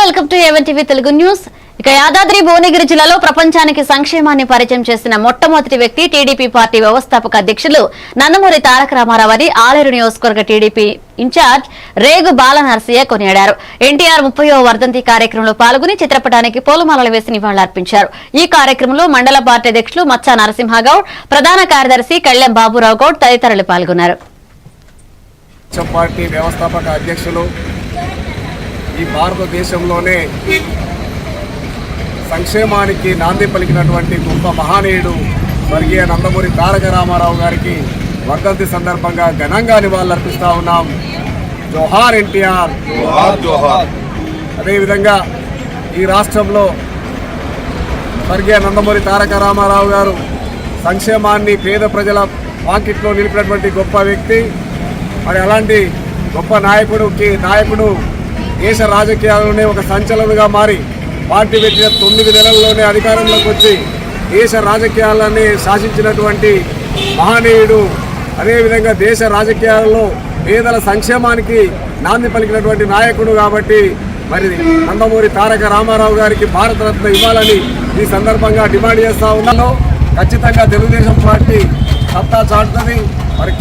Welcome to A1 TV Telugu news. ఇక యాదాద్రి భువనగిరి జిల్లాలో ప్రపంచానికి సంక్షేమాన్ని పరిచయం చేసిన మొట్టమొదటి వ్యక్తి టీడీపీ పార్టీ వ్యవస్థాపక అధ్యక్షులు నందమూరి తారక రామారావు అని ఆలేరు నియోజకవర్గ టీడీపీ ఇన్ఛార్జ్ రేగు బాలనరసయ్య కొనియాడారు. ఎన్టీఆర్ 30వ వర్ధంతి కార్యక్రమంలో పాల్గొని చిత్రపటానికి పూలమాలలు వేసి నివాళులర్పించారు. ఈ కార్యక్రమంలో మండల పార్టీ అధ్యక్షులు మచ్చా నరసింహగౌడ్, ప్రధాన కార్యదర్శి కళ్యాణ్ బాబురావు గౌడ్ తదితరులు పాల్గొన్నారు. పార్టీ వ్యవస్థాపక అధ్యక్షులు ఈ భారతదేశంలోనే సంక్షేమానికి నాంది పలికినటువంటి గొప్ప మహానీయుడు స్వర్గీయ నందమూరి తారక రామారావు గారికి వర్ధంతి సందర్భంగా ఘనంగా నివాళులర్పిస్తా ఉన్నాం. జోహార్ ఎన్టీఆర్. అదేవిధంగా ఈ రాష్ట్రంలో స్వర్గీయ నందమూరి తారక రామారావు గారు సంక్షేమాన్ని పేద ప్రజల వాకిట్లో నిలిపినటువంటి గొప్ప వ్యక్తి. మరి అలాంటి గొప్ప నాయకుడు దేశ రాజకీయాల్లోనే ఒక సంచలనంగా మారి పార్టీ పెట్టిన 9 నెలల్లోనే అధికారంలోకి వచ్చి దేశ రాజకీయాలని శాసించినటువంటి మహనీయుడు. అదేవిధంగా దేశ రాజకీయాలలో పేదల సంక్షేమానికి నాంది పలికినటువంటి నాయకుడు. కాబట్టి మరి నందమూరి తారక రామారావు గారికి భారతరత్న ఇవ్వాలని ఈ సందర్భంగా డిమాండ్ చేస్తూ ఉన్నాను. ఖచ్చితంగా తెలుగుదేశం పార్టీ సత్తా చాటుతుంది. మరి